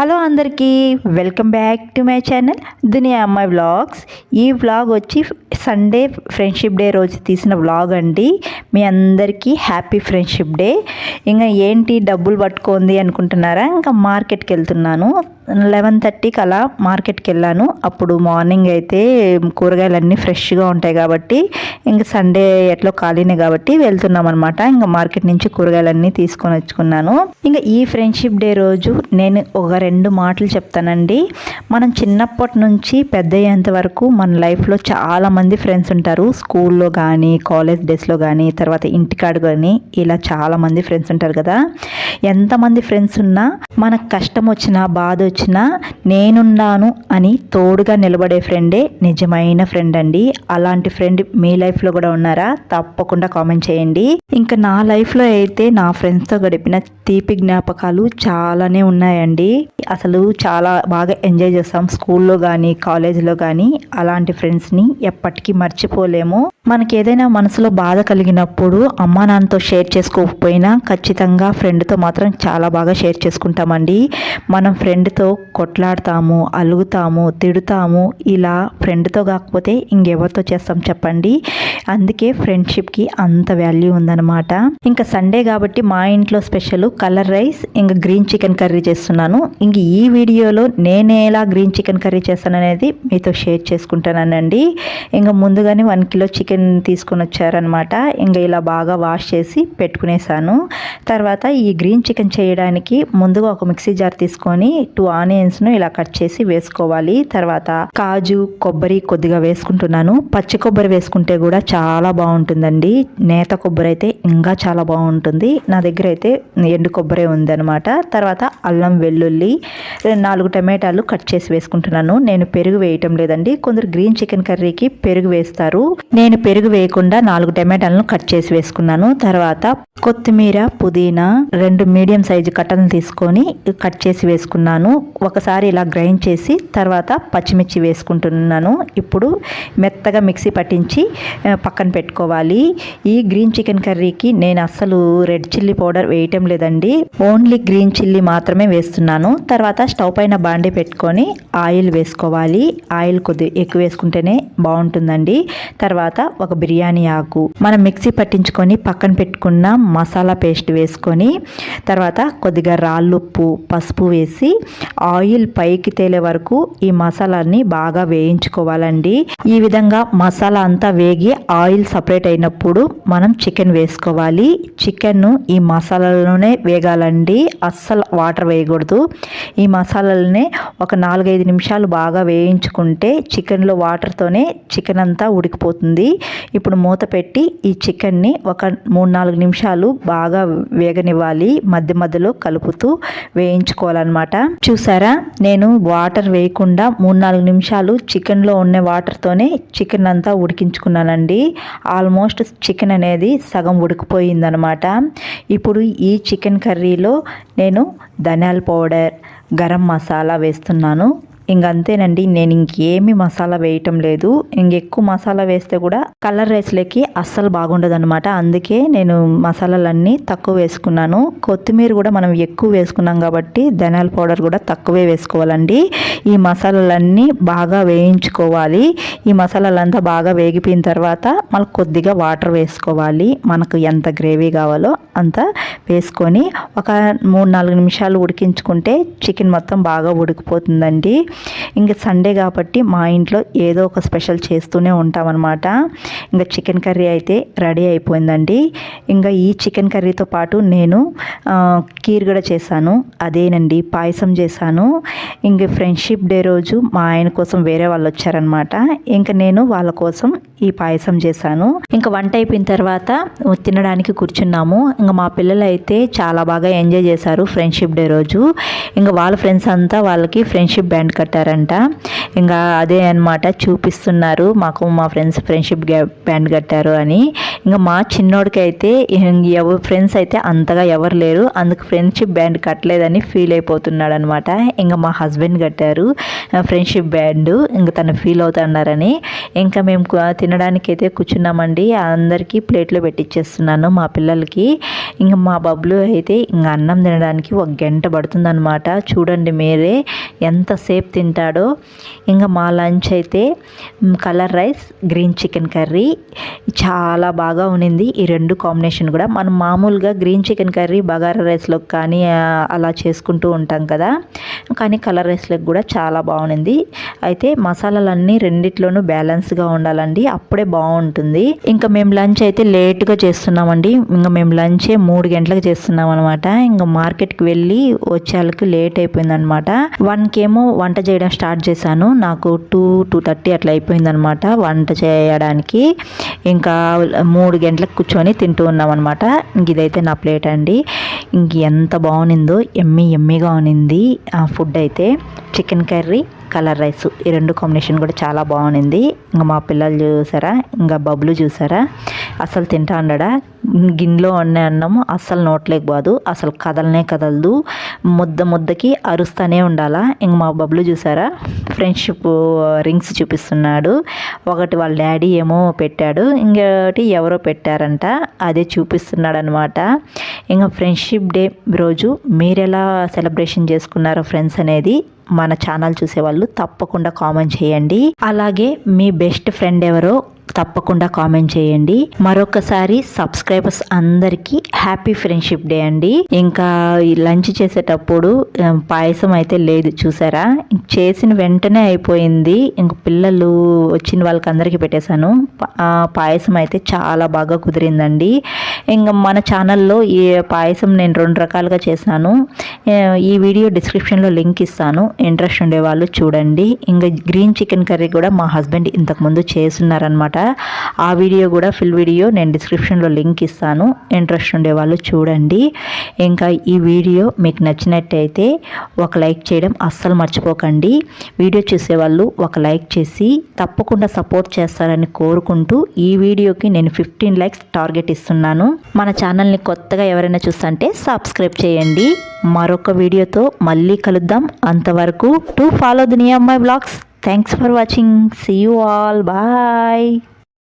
Hello అందరికీ welcome back to my channel దునియా అమ్మాయి vlogs. ఈ వ్లాగ్ వచ్చి సండే ఫ్రెండ్షిప్ డే రోజు తీసిన వ్లాగ్ అండి. మీ అందరికీ హ్యాపీ ఫ్రెండ్షిప్ డే. ఇంకా ఏంటి డబ్బులు పట్టుకుంది అనుకుంటున్నారా? ఇంకా మార్కెట్కి వెళ్తున్నాను. 11:30కి అలా మార్కెట్కి వెళ్ళాను. అప్పుడు మార్నింగ్ అయితే కూరగాయలన్నీ ఫ్రెష్గా ఉంటాయి కాబట్టి ఇంకా సండే ఎట్లా ఖాళీనే కాబట్టి వెళ్తున్నాం అనమాట. ఇంకా మార్కెట్ నుంచి కూరగాయలన్నీ తీసుకొని వచ్చుకున్నాను. ఇంకా ఈ ఫ్రెండ్షిప్ డే రోజు నేను ఒక 2 మాటలు చెప్తానండి. మనం చిన్నప్పటి నుంచి పెద్ద అయ్యేంత వరకు మన లైఫ్లో చాలామంది ఫ్రెండ్స్ ఉంటారు. స్కూల్లో కానీ, కాలేజ్ డేస్లో కానీ, తర్వాత ఇంటికాడ కానీ, ఇలా చాలామంది ఫ్రెండ్స్ ఉంటారు కదా. ఎంతమంది ఫ్రెండ్స్ ఉన్నా మనకు కష్టం వచ్చినా, బాధ వచ్చినా నేనున్నాను అని తోడుగా నిలబడే ఫ్రెండే నిజమైన ఫ్రెండ్ అండి. అలాంటి ఫ్రెండ్ మీ లైఫ్లో కూడా ఉన్నారా? తప్పకుండా కామెంట్ చేయండి. ఇంకా నా లైఫ్లో అయితే నా ఫ్రెండ్స్తో గడిపిన తీపి జ్ఞాపకాలు చాలానే ఉన్నాయండి. అసలు చాలా బాగా ఎంజాయ్ చేస్తాం స్కూల్లో కానీ, కాలేజీలో కానీ. అలాంటి ఫ్రెండ్స్ని ఎప్పటికీ మర్చిపోలేము. మనకి ఏదైనా మనసులో బాధ కలిగినప్పుడు అమ్మా నాన్నతో షేర్ చేసుకోకపోయినా ఖచ్చితంగా ఫ్రెండ్తో మాత్రం చాలా బాగా షేర్ చేసుకుంటామండి. మనం ఫ్రెండ్తో కొట్లాడతాము, అలుగుతాము, తిడుతాము. ఇలా ఫ్రెండ్తో కాకపోతే ఇంకెవరితో చేస్తాం చెప్పండి. అందుకే ఫ్రెండ్షిప్కి అంత వాల్యూ ఉందన్నమాట. ఇంకా సండే కాబట్టి మా ఇంట్లో స్పెషల్ కలర్ రైస్, ఇంకా గ్రీన్ చికెన్ కర్రీ చేస్తున్నాను. ఇంక ఈ వీడియోలో నేను ఎలా గ్రీన్ చికెన్ కర్రీ చేస్తాననేది మీతో షేర్ చేసుకుంటానండి. ఇంకా ముందుగానే 1 కిలో చికెన్ తీసుకొని వచ్చారనమాట. ఇంకా ఇలా బాగా వాష్ చేసి పెట్టుకునేసాను. తర్వాత ఈ గ్రీన్ చికెన్ చేయడానికి ముందుగా ఒక మిక్సీ జార్ తీసుకొని 2 ఆనియన్స్ను ఇలా కట్ చేసి వేసుకోవాలి. తర్వాత కాజు, కొబ్బరి కొద్దిగా వేసుకుంటున్నాను. పచ్చి కొబ్బరి వేసుకుంటే కూడా చాలా బాగుంటుందండి. నేత కొబ్బరి అయితే ఇంకా చాలా బాగుంటుంది. నా దగ్గర అయితే ఎండు కొబ్బరి ఉందన్నమాట. తర్వాత అల్లం, వెల్లుల్లి, 4 టమాటాలు కట్ చేసి వేసుకుంటున్నాను. నేను పెరుగు వేయటం లేదండి. కొందరు గ్రీన్ చికెన్ కర్రీకి పెరుగు వేస్తారు. నేను పెరుగు వేయకుండా 4 టమాటాలను కట్ చేసి వేసుకున్నాను. తర్వాత కొత్తిమీర, పుదీనా 2 మీడియం సైజు కట్టలను తీసుకొని కట్ చేసి వేసుకున్నాను. ఒకసారి ఇలా గ్రైండ్ చేసి తర్వాత పచ్చిమిర్చి వేసుకుంటున్నాను. ఇప్పుడు మెత్తగా మిక్సీ పట్టించి పక్కన పెట్టుకోవాలి. ఈ గ్రీన్ చికెన్ కర్రీకి నేను అస్సలు రెడ్ చిల్లీ పౌడర్ వేయటం లేదండి. ఓన్లీ గ్రీన్ చిల్లీ మాత్రమే వేస్తున్నాను. తర్వాత స్టవ్ పైన బాండి పెట్టుకొని ఆయిల్ వేసుకోవాలి. ఆయిల్ కొద్దిగా ఎక్కువ వేసుకుంటేనే బాగుంటుందండి. తర్వాత ఒక బిర్యానీ ఆకు, మనం మిక్సీ పట్టించుకొని పక్కన పెట్టుకున్న మసాలా పేస్ట్ వేసుకొని తర్వాత కొద్దిగా రాళ్ళుప్పు, పసుపు వేసి ఆయిల్ పైకి తేలే వరకు ఈ మసాలాని బాగా వేయించుకోవాలండి. ఈ విధంగా మసాలా అంతా వేగి ఆయిల్ సపరేట్ అయినప్పుడు మనం చికెన్ వేసుకోవాలి. చికెన్ ఈ మసాలాలోనే వేగాలండి. అస్సలు వాటర్ వేయకూడదు. ఈ మసాలాలనే ఒక 4-5 నిమిషాలు బాగా వేయించుకుంటే చికెన్లో వాటర్తోనే చికెన్ అంతా ఉడికిపోతుంది. ఇప్పుడు మూత పెట్టి ఈ చికెన్ని ఒక 3-4 నిమిషాలు బాగా వేగనివ్వాలి. మధ్య మధ్యలో కలుపుతూ వేయించుకోవాలన్నమాట. చూసారా, నేను వాటర్ వేయకుండా 3-4 నిమిషాలు చికెన్లో ఉన్న వాటర్తోనే చికెన్ అంతా ఉడికించుకున్నానండి. ఆల్మోస్ట్ చికెన్ అనేది సగం ఉడికిపోయిందనమాట. ఇప్పుడు ఈ చికెన్ కర్రీలో నేను ధనియాల పౌడర్, గరం మసాలా వేస్తున్నాను. ఇంకంతేనండి. నేను ఇంకేమీ మసాలా వేయటం లేదు. ఇంకెక్కువ మసాలా వేస్తే కూడా కలర్ రైస్లోకి అస్సలు బాగుండదు అనమాట. అందుకే నేను మసాలాలన్నీ తక్కువ వేసుకున్నాను. కొత్తిమీర కూడా మనం ఎక్కువ వేసుకున్నాం కాబట్టి ధనియాల పౌడర్ కూడా తక్కువే వేసుకోవాలండి. ఈ మసాలాలన్నీ బాగా వేయించుకోవాలి. ఈ మసాలాలంతా బాగా వేగిపోయిన తర్వాత మళ్ళీ కొద్దిగా వాటర్ వేసుకోవాలి. మనకు ఎంత గ్రేవీ కావాలో అంత వేసుకొని ఒక 3-4 నిమిషాలు ఉడికించుకుంటే చికెన్ మొత్తం బాగా ఉడికిపోతుందండి. ఇంకా సండే కాబట్టి మా ఇంట్లో ఏదో ఒక స్పెషల్ చేస్తూనే ఉంటామన్నమాట. ఇంకా చికెన్ కర్రీ అయితే రెడీ అయిపోయిందండి. ఇంకా ఈ చికెన్ కర్రీతో పాటు నేను కీర్ కూడా చేశాను. అదేనండి, పాయసం చేశాను. ఇంక ఫ్రెండ్షిప్ డే రోజు మా ఆయన కోసం వేరే వాళ్ళు వచ్చారనమాట. ఇంకా నేను వాళ్ళ కోసం ఈ పాయసం చేశాను. ఇంకా వంట అయిపోయిన తర్వాత తినడానికి కూర్చున్నాము. ఇంకా మా పిల్లలు అయితే చాలా బాగా ఎంజాయ్ చేశారు ఫ్రెండ్షిప్ డే రోజు. ఇంకా వాళ్ళ ఫ్రెండ్స్ అంతా వాళ్ళకి ఫ్రెండ్షిప్ బ్యాండ్ కట్ కట్టారంట. ఇంకా అదే అనమాట చూపిస్తున్నారు మాకు, మా ఫ్రెండ్స్ ఫ్రెండ్షిప్ బ్యాండ్ కట్టారు అని. ఇంకా మా చిన్నోడికి అయితే ఎవరు ఫ్రెండ్స్ అయితే అంతగా ఎవరు లేరు, అందుకు ఫ్రెండ్షిప్ బ్యాండ్ కట్టలేదని ఫీల్ అయిపోతున్నాడు అనమాట. ఇంకా మా హస్బెండ్ కట్టారు ఫ్రెండ్షిప్ బ్యాండ్, ఇంకా తను ఫీల్ అవుతున్నారని. ఇంకా మేము తినడానికి అయితే కూర్చున్నామండి. అందరికీ ప్లేట్లో పెట్టిచ్చేస్తున్నాను మా పిల్లలకి. ఇంకా మా బబ్లు అయితే ఇంకా అన్నం తినడానికి 1 గంట పడుతుందన్నమాట. చూడండి మీరే ఎంతసేపు తింటాడో. ఇంకా మా లంచ్ అయితే colour rice, green chicken curry చాలా బాగా ఉన్నింది. ఈ 2 కాంబినేషన్ కూడా మనం మామూలుగా గ్రీన్ చికెన్ కర్రీ బగారా రైస్లోకి కానీ అలా చేసుకుంటూ ఉంటాం కదా, కానీ కలర్ రైస్లోకి కూడా చాలా బాగుంది. అయితే మసాలాలన్నీ రెండిట్లోనూ బ్యాలెన్స్గా ఉండాలండి, అప్పుడే బాగుంటుంది. ఇంకా మేము లంచ్ అయితే లేట్గా చేస్తున్నామండి. ఇంకా మేము లంచే 3 గంటలకు చేస్తున్నాం అనమాట. ఇంకా మార్కెట్కి వెళ్ళి వచ్చేళ్ళకి లేట్ అయిపోయిందనమాట. 1కేమో వంట చేయడం స్టార్ట్ చేశాను, నాకు 2-2:30 అట్లా అయిపోయిందనమాట వంట చేయడానికి. ఇంకా 3 గంటలకు కూర్చొని తింటూ ఉన్నాం అనమాట. ఇంక ఇదైతే నా ప్లేట్ అండి. ఇంక ఎంత బాగునిందో, ఎమ్మీగా ఉన్నింది ఆ ఫుడ్ అయితే. చికెన్ కర్రీ, కలర్ రైస్ ఈ 2 కాంబినేషన్ కూడా చాలా బాగుంది. ఇంకా మా పిల్లలు చూసారా, ఇంకా బబ్లు చూసారా అసలు తింటా ఉండడా. గిన్నెలో ఉన్న అన్నము అస్సలు నోట్లేక పోదు, అసలు కదలదు, ముద్దకి అరుస్తూనే ఉండాలా. ఇంక మా బబ్లు చూసారా ఫ్రెండ్షిప్ రింగ్స్ చూపిస్తున్నాడు. ఒకటి వాళ్ళ డాడీ ఏమో పెట్టాడు, ఇంకొకటి ఎవరో పెట్టారంట, అదే చూపిస్తున్నాడు అనమాట. ఇంకా ఫ్రెండ్షిప్ డే రోజు మీరు ఎలా సెలబ్రేషన్ చేసుకున్నారో ఫ్రెండ్స్ అనేది మన ఛానల్ చూసేవాళ్ళు తప్పకుండా కామెంట్ చేయండి. అలాగే మీ బెస్ట్ ఫ్రెండ్ ఎవరో తప్పకుండా కామెంట్ చేయండి. మరొకసారి సబ్స్క్రైబర్స్ అందరికీ హ్యాపీ ఫ్రెండ్షిప్ డే అండి. ఇంకా లంచ్ చేసేటప్పుడు పాయసం అయితే లేదు చూసారా, చేసిన వెంటనే అయిపోయింది. ఇంక పిల్లలు వచ్చిన వాళ్ళకి అందరికీ పెట్టేశాను. పాయసం అయితే చాలా బాగా కుదిరిందండి. ఇంకా మన ఛానల్లో ఈ పాయసం నేను 2 రకాలుగా చేశాను. ఈ వీడియో డిస్క్రిప్షన్లో లింక్ ఇస్తాను, ఇంట్రెస్ట్ ఉండే వాళ్ళు చూడండి. ఇంకా గ్రీన్ చికెన్ కర్రీ కూడా మా హస్బెండ్ ఇంతకుముందు చేస్తున్నారనమాట. ఆ వీడియో కూడా ఫుల్ వీడియో నేను డిస్క్రిప్షన్లో లింక్ ఇస్తాను, ఇంట్రెస్ట్ ఉండే వాళ్ళు చూడండి. ఇంకా ఈ వీడియో మీకు నచ్చినట్టయితే ఒక లైక్ చేయడం అస్సలు మర్చిపోకండి. వీడియో చూసేవాళ్ళు ఒక లైక్ చేసి తప్పకుండా సపోర్ట్ చేస్తారని కోరుకుంటూ ఈ వీడియోకి నేను 15 లైక్స్ టార్గెట్ ఇస్తున్నాను. మన ఛానల్ని కొత్తగా ఎవరైనా చూస్తుంటే సబ్స్క్రైబ్ చేయండి. మరొక వీడియోతో మళ్ళీ కలుద్దాం. అంతవరకు టు ఫాలో దునియా అమ్మాయి blogs. Thanks for watching. See you all. Bye.